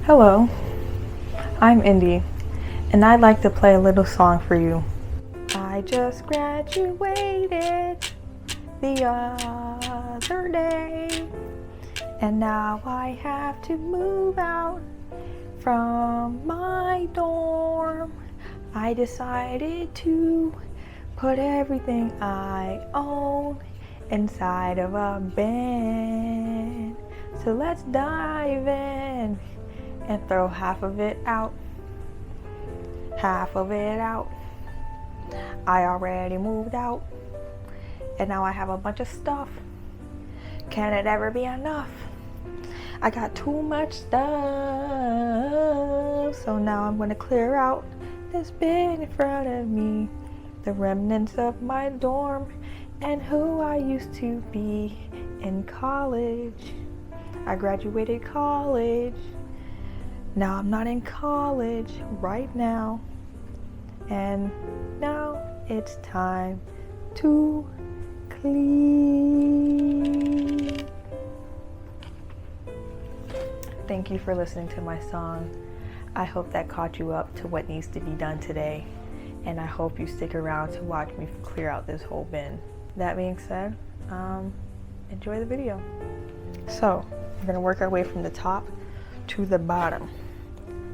Hello, I'm Indy, and I'd like to play a little song for you. I just graduated the other day, and now I have to move out from my dorm. I decided to put everything I own inside of a bin. So let's dive in and throw half of it out. Half of it out. I already moved out, and now I have a bunch of stuff. Can it ever be enough? I got too much stuff, so now I'm gonna clear out this bin in front of me, the remnants of my dorm and who I used to be in college. I graduated college. Now I'm not in college right now, and now it's time to clean. Thank you for listening to my song. I hope that caught you up to what needs to be done today, and I hope you stick around to watch me clear out this whole bin. That being said, enjoy the video. So we're gonna work our way from the top to the bottom.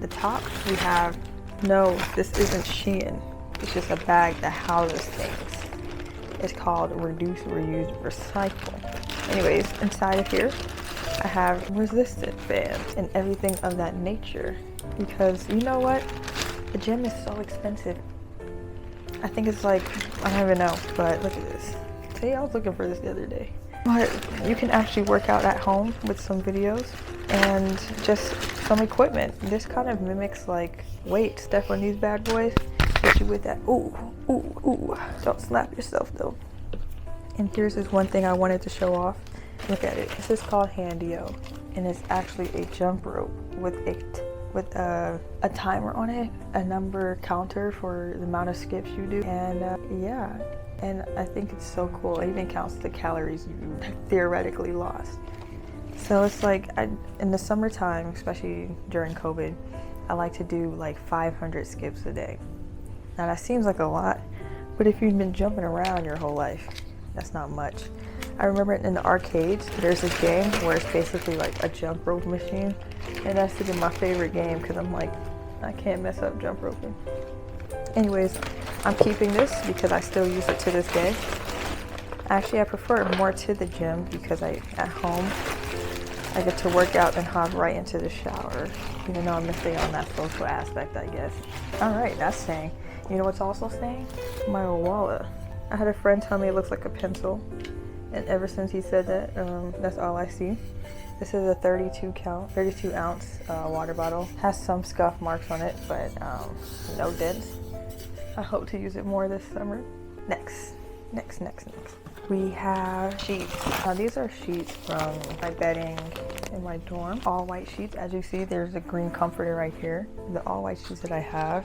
The top, we have, no, this isn't Shein. It's just a bag that houses things. It's called Reduce, Reuse, Recycle. Anyways, inside of here, I have resistant bands and everything of that nature. Because you know what? The gym is so expensive. I think it's like, I don't even know, but look at this. See, I was looking for this the other day. But you can actually work out at home with some videos and just some equipment. This kind of mimics like weights. Step on these bad boys, hit you with that, ooh, ooh, ooh. Don't slap yourself though. And here's this one thing I wanted to show off. Look at it. This is called Handio, and it's actually a jump rope with a timer on it, a number counter for the amount of skips you do, and yeah. And I think it's so cool. It even counts the calories you theoretically lost. So it's like, in the summertime, especially during COVID, I like to do like 500 skips a day. Now that seems like a lot, but if you've been jumping around your whole life, that's not much. I remember in the arcades, there's this game where it's basically like a jump rope machine. And that's been my favorite game because I'm like, I can't mess up jump roping. Anyways, I'm keeping this because I still use it to this day. Actually, I prefer it more to the gym because at home, I get to work out and hop right into the shower, even though I'm missing on that social aspect, I guess. All right, that's staying. You know what's also staying? My old wallet. I had a friend tell me it looks like a pencil, and ever since he said that, that's all I see. This is a 32 ounce water bottle. Has some scuff marks on it, but no dents. I hope to use it more this summer. Next. We have sheets. Now these are sheets from my bedding in my dorm. All white sheets. As you see, there's a green comforter right here. The all white sheets that I have.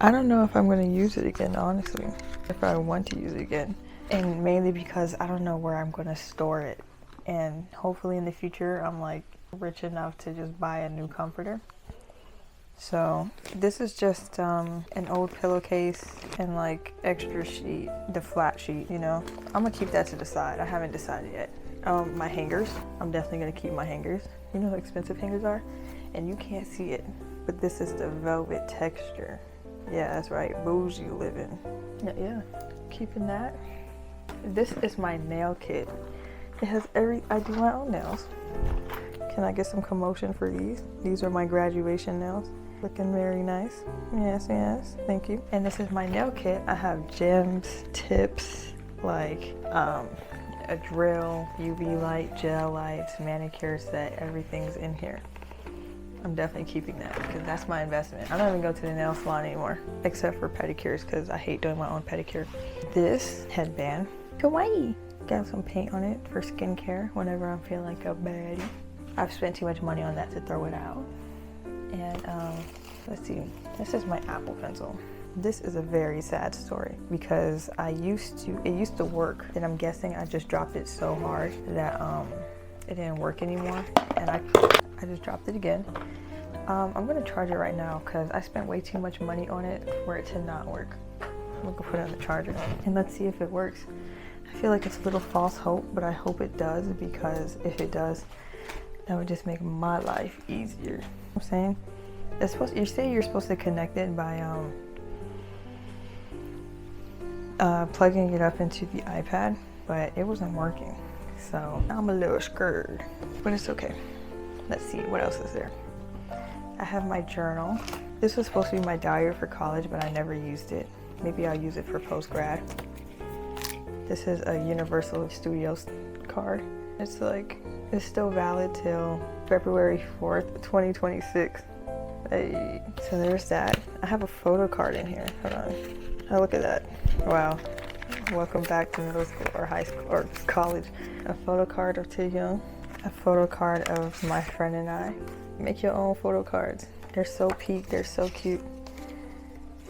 I don't know if I'm going to use it again, honestly. If I want to use it again. And mainly because I don't know where I'm going to store it. And hopefully in the future, I'm like rich enough to just buy a new comforter. So this is just an old pillowcase and like extra sheet, the flat sheet, you know. I'm gonna keep that to the side. I haven't decided yet. My hangers, I'm definitely gonna keep my hangers. You know how expensive hangers are? And you can't see it, but this is the velvet texture. Yeah, that's right, bougie living. Yeah, keeping that. This is my nail kit. It has I do my own nails. Can I get some commotion for these? These are my graduation nails. Looking very nice. Yes, thank you. And this is my nail kit. I have gems, tips, like a drill, UV light, gel lights, manicure set, everything's in here. I'm definitely keeping that because that's my investment. I don't even go to the nail salon anymore, except for pedicures because I hate doing my own pedicure. This headband, kawaii. Got some paint on it for skincare whenever I feel like a baddie. I've spent too much money on that to throw it out. And let's see, this is my Apple Pencil. This is a very sad story because it used to work, and I'm guessing I just dropped it so hard that it didn't work anymore, and I just dropped it again. I'm gonna charge it right now because I spent way too much money on it for it to not work. I'm gonna put it on the charger and let's see if it works. I feel like it's a little false hope, but I hope it does, because if it does, that would just make my life easier. You know what I'm saying? It's supposed, you say you're supposed to connect it by plugging it up into the iPad, but it wasn't working. So I'm a little scared, but it's okay. Let's see, what else is there? I have my journal. This was supposed to be my diary for college, but I never used it. Maybe I'll use it for post-grad. This is a Universal Studios card. It's like, it's still valid till February 4th, 2026. Hey, so there's that. I have a photo card in here. Hold on. Oh, look at that. Wow. Welcome back to middle school or high school or college. A photo card of Taehyung. A photo card of my friend and I. Make your own photo cards. They're so peak, they're so cute.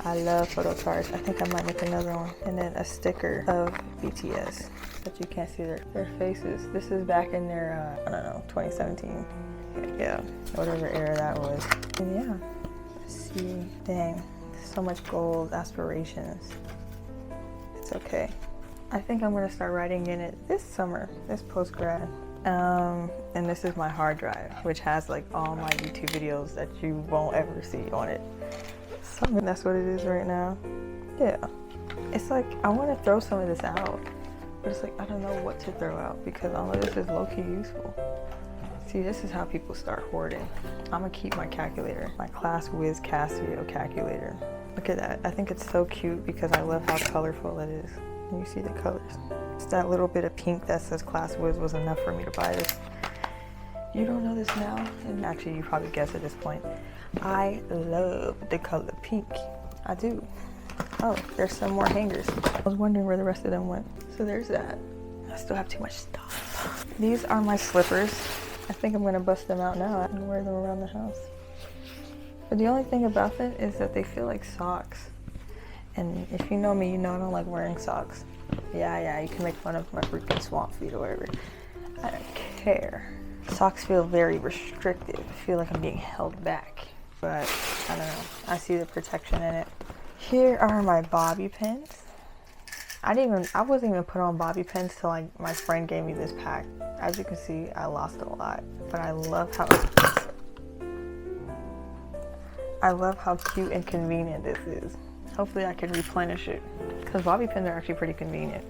I love photo cards. I think I might make another one. And then a sticker of BTS, but you can't see their faces. This is back in their, I don't know, 2017. Yeah, whatever era that was. And yeah, let's see. Dang, so much goals, aspirations. It's okay. I think I'm gonna start writing in it this summer, this post-grad. And this is my hard drive, which has like all my YouTube videos that you won't ever see on it. So that's what it is right now. Yeah. It's like, I want to throw some of this out, but it's like, I don't know what to throw out because all of this is low-key useful. See, this is how people start hoarding. I'm gonna keep my calculator, my Class Wiz Casio calculator. Look at that. I think it's so cute because I love how colorful it is. And you see the colors. It's that little bit of pink that says Class Wiz was enough for me to buy this. You don't know this now? And actually, you probably guessed at this point. I love the color pink. I do. Oh, there's some more hangers. I was wondering where the rest of them went. So there's that. I still have too much stuff. These are my slippers. I think I'm gonna bust them out now and wear them around the house. But the only thing about them is that they feel like socks. And if you know me, you know I don't like wearing socks. Yeah, you can make fun of my freaking swamp feet or whatever. I don't care. Socks feel very restrictive. I feel like I'm being held back. But I don't know. I see the protection in it. Here are my bobby pins. I wasn't even put on bobby pins till like my friend gave me this pack. As you can see, I lost a lot. But I love how cute and convenient this is. Hopefully I can replenish it because bobby pins are actually pretty convenient.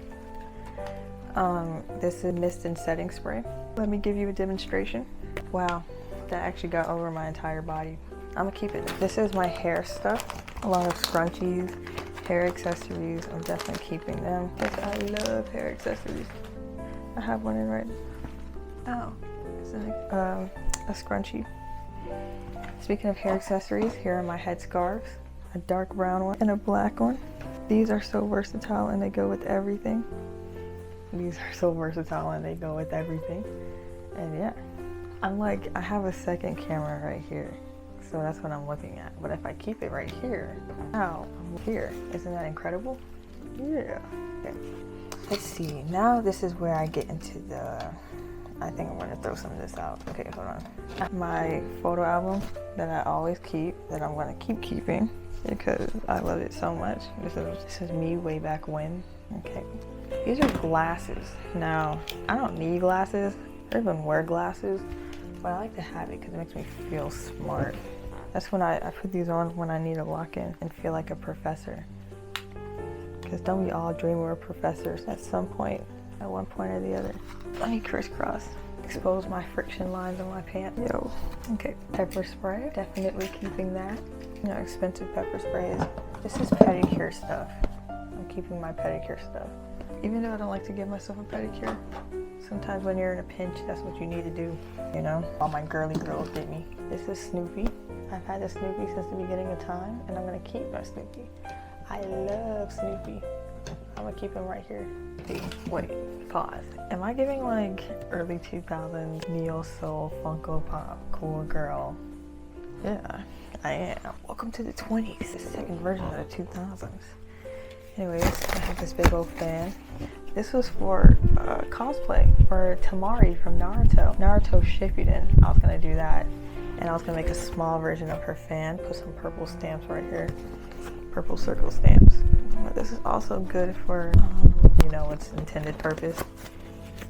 This is mist and setting spray. Let me give you a demonstration. Wow, that actually got over my entire body. I'm gonna keep it. This is my hair stuff. A lot of scrunchies, hair accessories. I'm definitely keeping them because I love hair accessories. I have one in right now. Oh, it's like a scrunchie. Speaking of hair accessories, here are my head scarves. A dark brown one and a black one. These are so versatile and they go with everything. These are so versatile and they go with everything. And yeah, I have a second camera right here. So that's what I'm looking at. But if I keep it right here, now I'm here. Isn't that incredible? Yeah. Okay. Let's see. Now this is where I get into the, I think I'm gonna throw some of this out. Okay, hold on. My photo album that I always keep, that I'm gonna keep keeping because I love it so much. This is me way back when. Okay. These are glasses. Now, I don't need glasses. I don't even wear glasses, but I like to have it because it makes me feel smart. That's when I put these on when I need to lock in and feel like a professor. Because don't we all dream we're professors at some point, at one point or the other? Let me crisscross. Expose my friction lines on my pants. Yo. Okay. Pepper spray. Definitely keeping that. You know, expensive pepper sprays. This is pedicure stuff. I'm keeping my pedicure stuff. Even though I don't like to give myself a pedicure, sometimes when you're in a pinch, that's what you need to do. You know, all my girly girls get me. This is Snoopy. I've had this Snoopy since the beginning of time, and I'm gonna keep my Snoopy. I love Snoopy. I'm gonna keep him right here. Wait, pause. Am I giving like early 2000s neo soul Funko Pop cool girl? Yeah, I am. Welcome to the 20s, the second version of the 2000s. Anyways, I have this big old fan. This was for cosplay for Tamari from Naruto. Naruto Shippuden. I was gonna do that. And I was gonna make a small version of her fan, put some purple stamps right here, purple circle stamps. But this is also good for, you know, its intended purpose.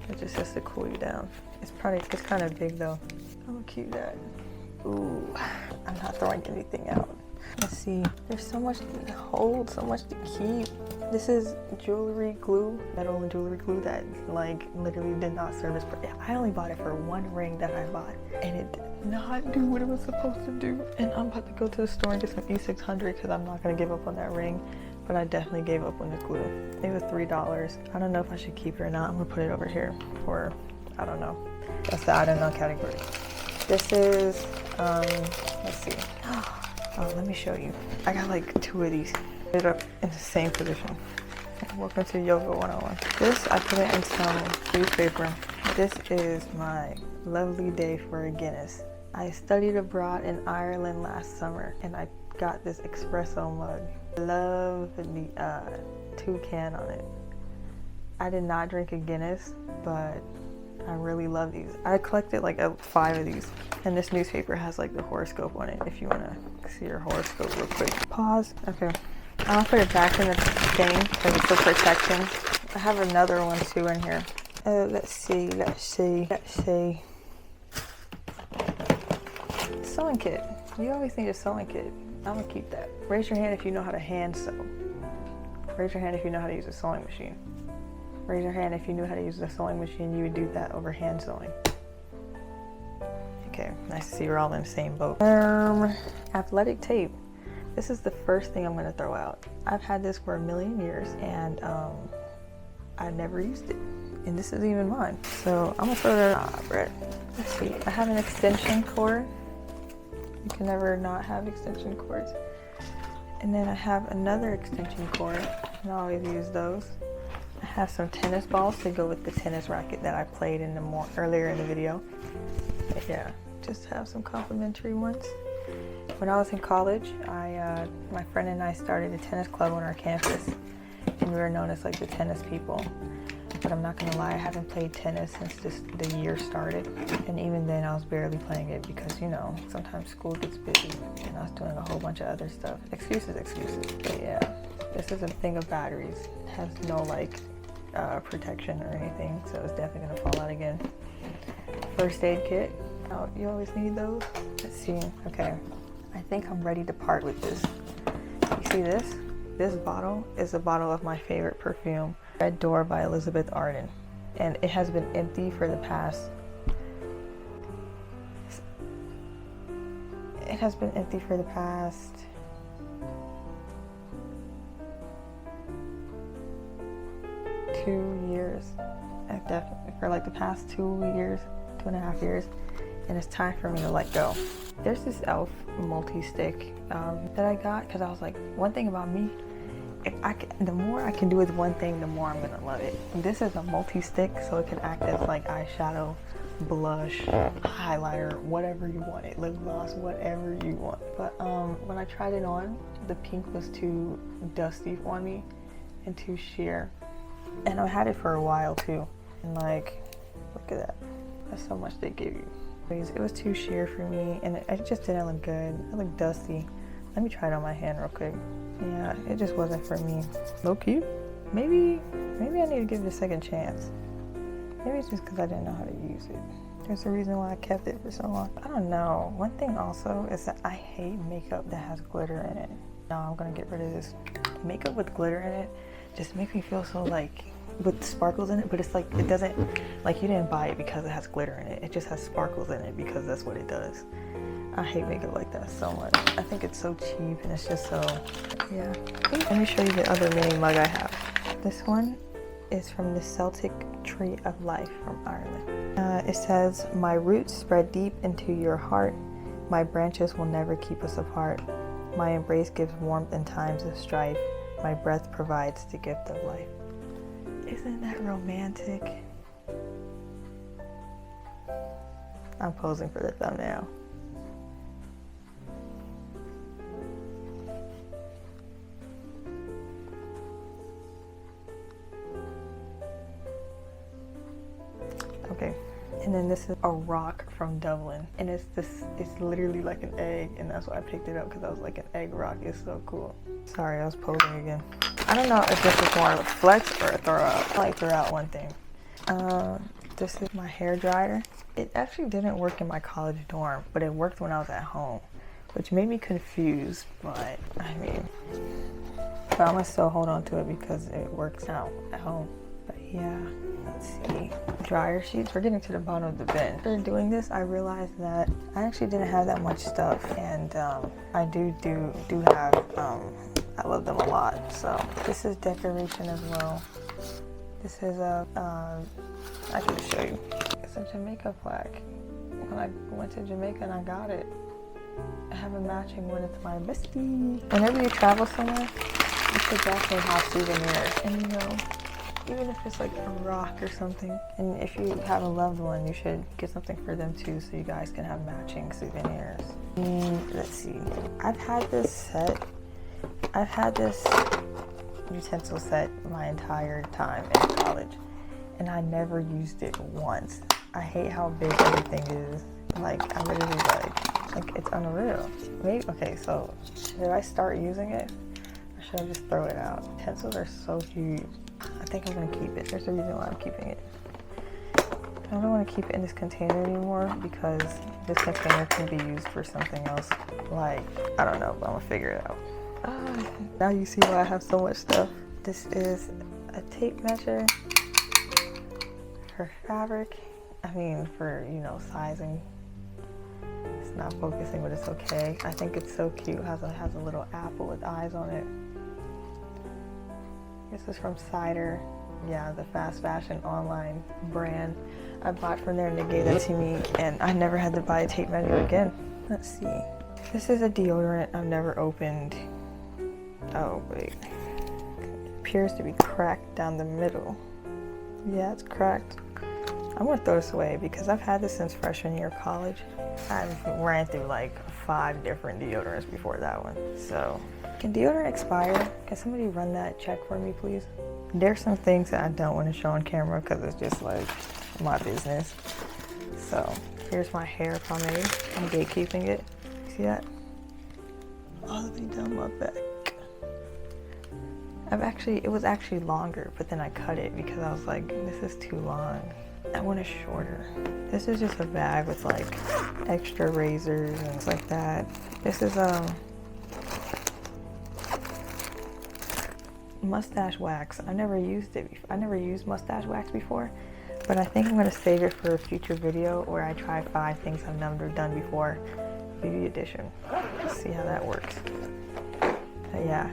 It just has to cool you down. It's kind of big though. I'm gonna keep that. Ooh, I'm not throwing anything out. Let's see, there's so much to hold, so much to keep. This is jewelry glue, metal jewelry glue that like literally did not serve its purpose. I only bought it for one ring that I bought and it did not do what it was supposed to do. And I'm about to go to the store and get some E600 because I'm not gonna give up on that ring, but I definitely gave up on the glue. It was $3. I don't know if I should keep it or not. I'm gonna put it over here for, I don't know. That's the I don't know category. This is, let's see. Oh, let me show you. I got like 2 of these. It up in the same position. Welcome to Yoga 101. This, I put it in some newspaper. This is my lovely day for a Guinness. I studied abroad in Ireland last summer and I got this espresso mug. Love the toucan on it. I did not drink a Guinness, but I really love these. I collected like 5 of these. And this newspaper has like the horoscope on it if you want to see your horoscope real quick. Pause. Okay. I'll put it back in the thing because it's for protection. I have another one too in here. Let's see. Sewing kit. You always need a sewing kit. I'm gonna keep that. Raise your hand if you know how to hand sew. Raise your hand if you know how to use a sewing machine. Raise your hand if you knew how to use a sewing machine. You would do that over hand sewing. Okay, nice to see we're all in the same boat. Athletic tape. This is the first thing I'm gonna throw out. I've had this for a million years and I never used it. And this is even mine. So I'm gonna throw that out, Brett. Let's see, I have an extension cord. You can never not have extension cords. And then I have another extension cord and I always use those. I have some tennis balls to go with the tennis racket that I played in earlier in the video. But yeah, just have some complimentary ones. When I was in college, my friend and I started a tennis club on our campus, and we were known as like the tennis people. But I'm not gonna lie, I haven't played tennis since the year started, and even then I was barely playing it because, you know, sometimes school gets busy, and I was doing a whole bunch of other stuff. Excuses. But yeah, this is a thing of batteries. It has no like protection or anything, so it's definitely gonna fall out again. First aid kit. Oh, you always need those. Let's see. Okay, I think I'm ready to part with this. You see this? This bottle is a bottle of my favorite perfume, Red Door by Elizabeth Arden, and it has been empty for the past. It has been empty for the past. Two years. Definitely for like the past 2 years, 2.5 years, and it's time for me to let go. There's this e.l.f. multi-stick that I got because I was like, one thing about me, the more I can do with one thing, the more I'm gonna love it. This is a multi-stick, so it can act as like eyeshadow, blush, highlighter, whatever you want it, lip gloss, whatever you want. But when I tried it on, the pink was too dusty on me and too sheer. And I had it for a while too. And like, look at that. That's how much they give you. It was too sheer for me and it just didn't look good. It looked dusty. Let me try it on my hand real quick. Yeah, it just wasn't for me. Low key. Maybe I need to give it a second chance. Maybe it's just because I didn't know how to use it. There's a reason why I kept it for so long. I don't know. One thing also is that I hate makeup that has glitter in it. No, I'm gonna get rid of this. Makeup with glitter in it just makes me feel so like, with sparkles in it, but it's like, it doesn't, like you didn't buy it because it has glitter in it. It just has sparkles in it because that's what it does. I hate makeup like that so much. I think it's so cheap and it's just so, yeah. Let me show you the other mini mug I have. This one is from the Celtic Tree of Life from Ireland. It says, my roots spread deep into your heart. My branches will never keep us apart. My embrace gives warmth in times of strife. My breath provides the gift of life. Isn't that romantic? I'm posing for the thumbnail. Okay, and then this is a rock from Dublin, and it's literally like an egg, and that's why I picked it up, because I was like, an egg rock is so cool. Sorry, I was posing again. I don't know if this is more of a flex or a throw out. I like throw out one thing. This is my hair dryer. It actually didn't work in my college dorm, but it worked when I was at home, which made me confused, but I mean, but I'm gonna still hold on to it because it works out at home. But yeah, let's see. Dryer sheets, we're getting to the bottom of the bin. After doing this, I realized that I actually didn't have that much stuff, and I do have, I love them a lot. So this is decoration as well. This is a, I can show you. It's a Jamaica plaque. When I went to Jamaica and I got it, I have a matching one. It's my bestie. Whenever you travel somewhere, you should definitely have souvenirs. And you know, even if it's like a rock or something, and if you have a loved one, you should get something for them too, so you guys can have matching souvenirs. Let's see. I've had this utensil set my entire time in college, and I never used it once. I hate how big everything is. Like, I literally like it's unreal. Maybe, okay, so should I start using it, or should I just throw it out? Utensils are so huge. I think I'm gonna keep it. There's a reason why I'm keeping it. I don't want to keep it in this container anymore, because this container can be used for something else. Like, I don't know, but I'm gonna figure it out. Now you see why I have so much stuff. This is a tape measure for fabric. I mean, for, you know, sizing. It's not focusing, but it's okay. I think it's so cute. It has a little apple with eyes on it. This is from Cider. Yeah, the fast fashion online brand. I bought from there and they gave that to me, and I never had to buy a tape measure again. Let's see. This is a deodorant I've never opened. Oh wait. It appears to be cracked down the middle. Yeah, it's cracked. I'm gonna throw this away because I've had this since freshman year of college. I've ran through like 5 different deodorants before that one. So, can deodorant expire? Can somebody run that check for me, please? There's some things that I don't want to show on camera because it's just like my business. So, here's my hair pomade. I'm gatekeeping it. See that? All the way down my back. It was actually longer, but then I cut it because I was like, this is too long. I want it shorter. This is just a bag with like extra razors and things like that. This is mustache wax. I never used it. I never used mustache wax before, but I think I'm gonna save it for a future video where I try 5 things I've never done before, beauty edition. Let's see how that works. But yeah,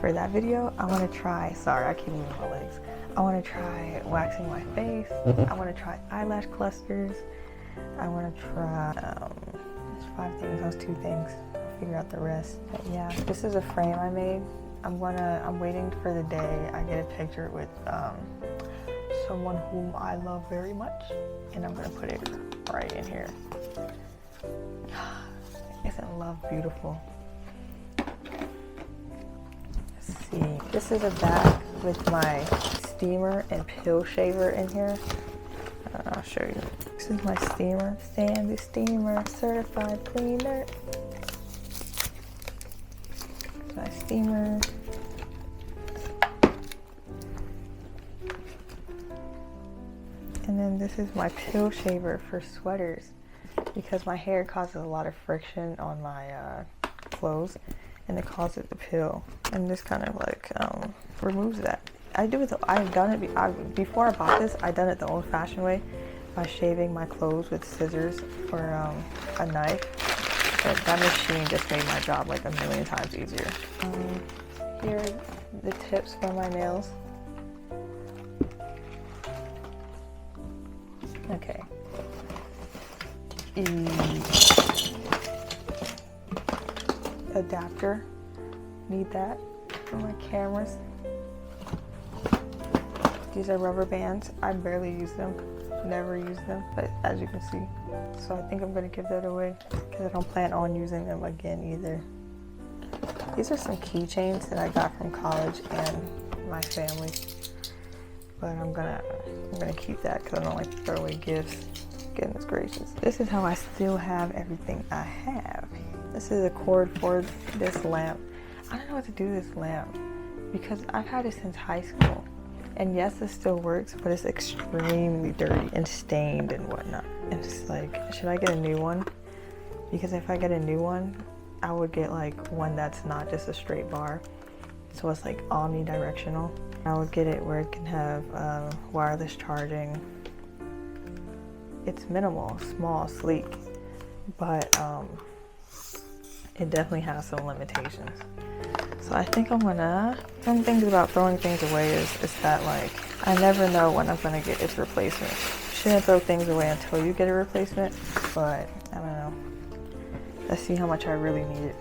for that video, I want to try. Sorry, I keep moving my legs. I want to try waxing my face. I want to try eyelash clusters. I want to try, there's 5 things, those 2 things. I'll figure out the rest. But yeah, this is a frame I made. I'm waiting for the day I get a picture with someone whom I love very much, and I'm gonna put it right in here. Isn't love beautiful? Let's see. This is a bag with my steamer and pill shaver in here. I'll show you. This is my steamer. Sandy Steamer Certified Cleaner. My steamer. And then this is my pill shaver for sweaters, because my hair causes a lot of friction on my clothes, and it causes the pill, and this kind of like removes that. I've done it before I bought this. I done it the old-fashioned way by shaving my clothes with scissors or a knife. But that machine just made my job like a million times easier. Here are the tips for my nails. Okay. Adapter. Need that for my cameras. These are rubber bands. I barely use them. Never use them, but as you can see. So I think I'm gonna give that away because I don't plan on using them again either. These are some keychains that I got from college and my family, but I'm gonna keep that because I don't like to throw away gifts. goodness gracious. This is how I still have everything I have. This is a cord for this lamp. I don't know what to do with this lamp because I've had it since high school. And yes, it still works, but it's extremely dirty and stained and whatnot. And it's like, should I get a new one? Because if I get a new one, I would get like one that's not just a straight bar. So it's like omnidirectional. I would get it where it can have wireless charging. It's minimal, small, sleek, but it definitely has some limitations. So I think I'm gonna, some things about throwing things away is that like, I never know when I'm gonna get its replacement. You shouldn't throw things away until you get a replacement, but I don't know. Let's see how much I really need it.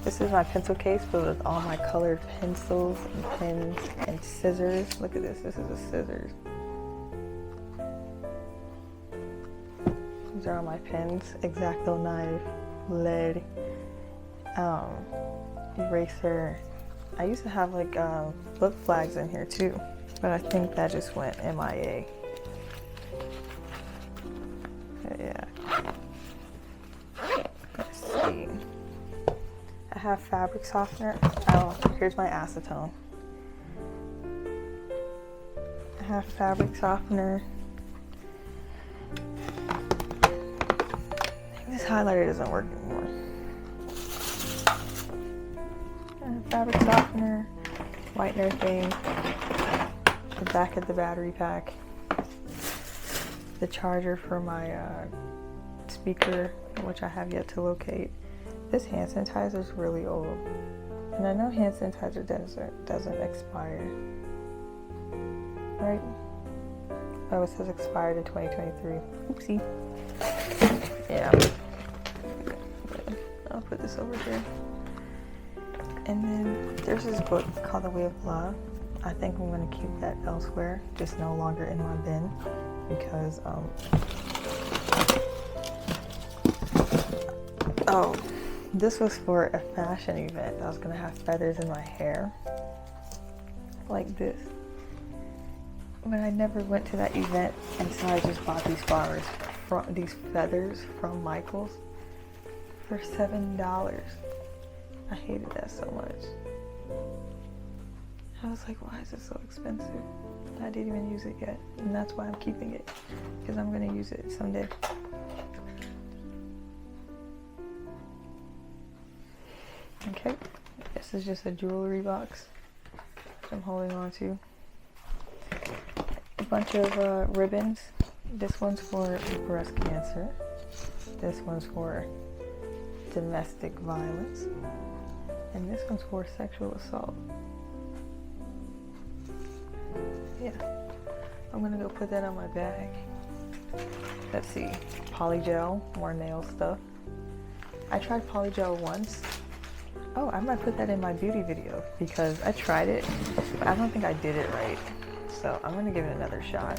This is my pencil case filled with all my colored pencils and pens and scissors. Look at this, this is a scissors. These are all my pens, X-Acto knife, lead, eraser. I used to have like book flags in here too, but I think that just went MIA. Yeah. Let's see. I have fabric softener. Oh, here's my acetone. I have fabric softener. This highlighter doesn't work anymore. Fabric softener, whitener thing, the back of the battery pack, the charger for my speaker, which I have yet to locate. This hand sanitizer is really old, and I know hand sanitizer doesn't expire, right? Oh, it says expired in 2023. Oopsie. Yeah. I'll put this over here. And then there's this book called The Way of Love. I think I'm gonna keep that elsewhere, just no longer in my bin, because oh, this was for a fashion event. I was gonna have feathers in my hair, like this. But I never went to that event, and so I just bought these flowers, these feathers from Michael's for $7. I hated that so much. I was like, why is it so expensive? I didn't even use it yet, and that's why I'm keeping it, because I'm gonna use it someday. Okay, this is just a jewelry box I'm holding on to. A bunch of ribbons. This one's for breast cancer. This one's for domestic violence. And this one's for sexual assault. Yeah, I'm gonna go put that on my bag. Let's see, polygel, more nail stuff. I tried polygel once. Oh, I might put that in my beauty video because I tried it, but I don't think I did it right. So I'm gonna give it another shot.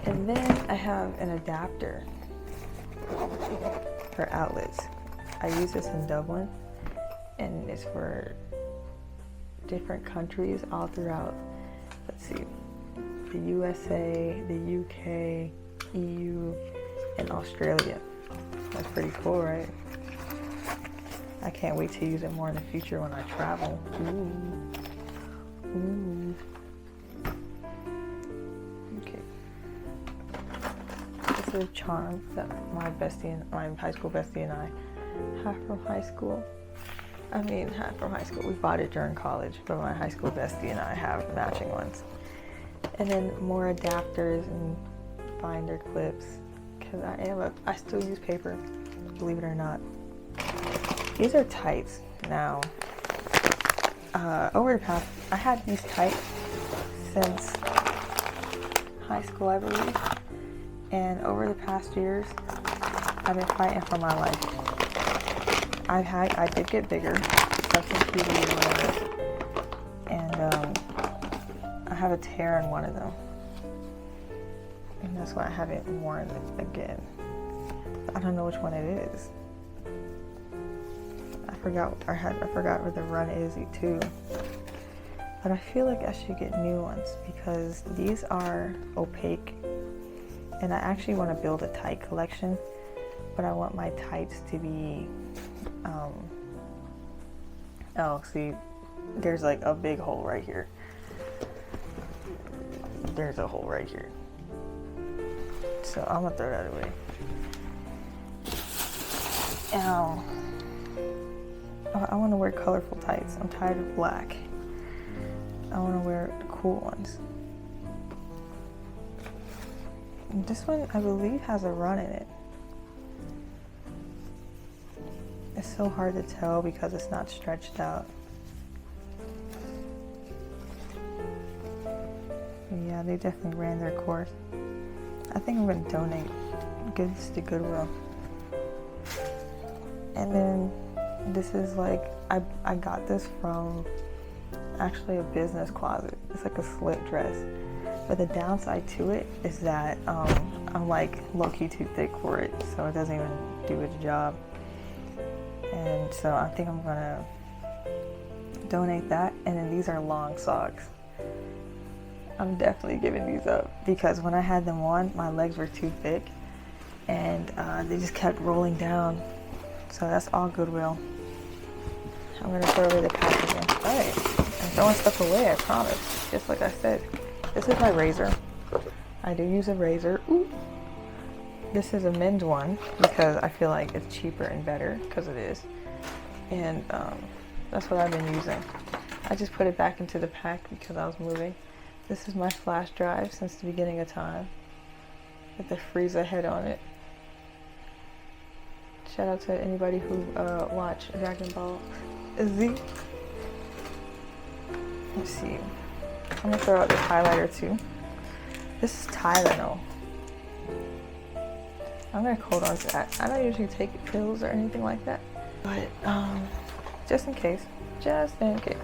And then I have an adapter for outlets. I use this in Dublin, and it's for different countries all throughout, let's see, the USA, the UK, EU, and Australia. That's pretty cool, right? I can't wait to use it more in the future when I travel. Ooh. Ooh. Okay. This is a charm that my high school bestie and I have from high school. I mean, half from high school. We bought it during college, but my high school bestie and I have matching ones. And then more adapters and binder clips, because I still use paper, believe it or not. These are tights now. Over the past, I had these tights since high school, I believe. And over the past years, I've been fighting for my life. I did get bigger, substance puberty or whatever, and I have a tear in one of them, and that's why I haven't worn it again. I don't know which one it is. I forgot where the run is too. But I feel like I should get new ones because these are opaque And I actually want to build a tight collection, but I want my tights to be, oh, see, there's like a big hole right here. There's a hole right here. So I'm gonna throw that away. Ow. I want to wear colorful tights. I'm tired of black. I want to wear the cool ones. And this one, I believe, has a run in it. It's so hard to tell because it's not stretched out. Yeah, they definitely ran their course. I think I'm going to donate goods to Goodwill. And then this is like, I got this from actually a business closet. It's like a slit dress. But the downside to it is that I'm like low-key too thick for it, so it doesn't even do its job. And so I think I'm gonna donate that. And then these are long socks. I'm definitely giving these up because when I had them on, my legs were too thick and they just kept rolling down. So that's all Goodwill. I'm gonna throw away the packaging. Alright, I'm throwing stuff away, I promise. Just like I said. This is my razor. I do use a razor. Ooh. This is a men's one because I feel like it's cheaper and better because it is. And that's what I've been using. I just put it back into the pack because I was moving. This is my flash drive since the beginning of time with the Frieza head on it. Shout out to anybody who watched Dragon Ball Z. Let's see. I'm gonna throw out this highlighter too. This is Tylenol. I'm gonna hold on to that. I don't usually take pills or anything like that, but just in case. Just in case.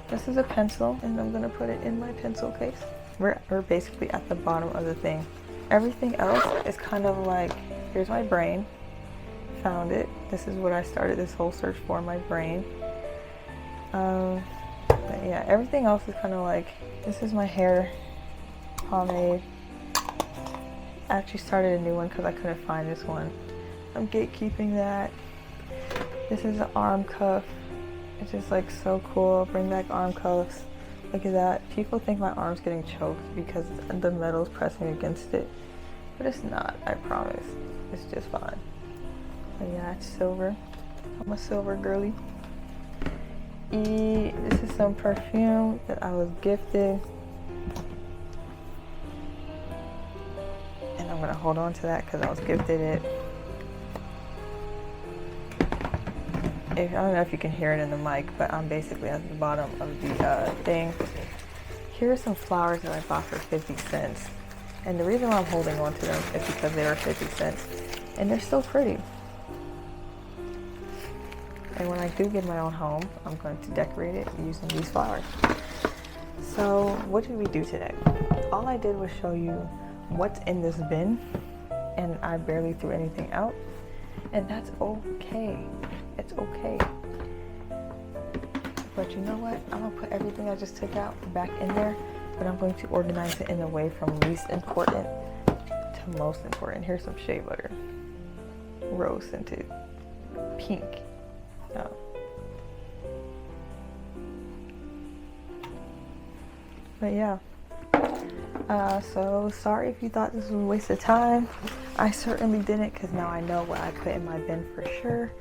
This is a pencil, and I'm gonna put it in my pencil case. We're basically at the bottom of the thing. Everything else is kind of like, here's my brain. Found it. This is what I started this whole search for, my brain. But yeah, everything else is kind of like, this is my hair pomade. I actually started a new one because I couldn't find this one. I'm gatekeeping that. This is an arm cuff. It's just like so cool. Bring back arm cuffs. Look at that. People think my arm's getting choked because the metal's pressing against it. But it's not, I promise. It's just fine. But yeah, it's silver. I'm a silver girly. This is some perfume that I was gifted. And I'm gonna hold on to that because I was gifted it. I don't know if you can hear it in the mic, but I'm basically at the bottom of the thing. Here are some flowers that I bought for 50 cents. And the reason why I'm holding on to them is because they were 50 cents. And they're so pretty. And when I do get my own home, I'm going to decorate it using these flowers. So what did we do today? All I did was show you what's in this bin, and I barely threw anything out. And that's okay. It's okay. But you know what? I'm gonna put everything I just took out back in there, but I'm going to organize it in a way from least important to most important. Here's some shea butter. Rose scented. Pink. Oh. But yeah. So sorry if you thought this was a waste of time. I certainly didn't, because now I know what I put in my bin for sure.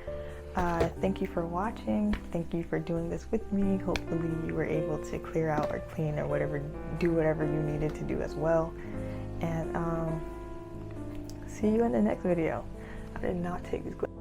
Thank you for watching. Thank you for doing this with me. Hopefully you were able to clear out or clean or whatever, do whatever you needed to do as well. And see you in the next video. I did not take these glasses.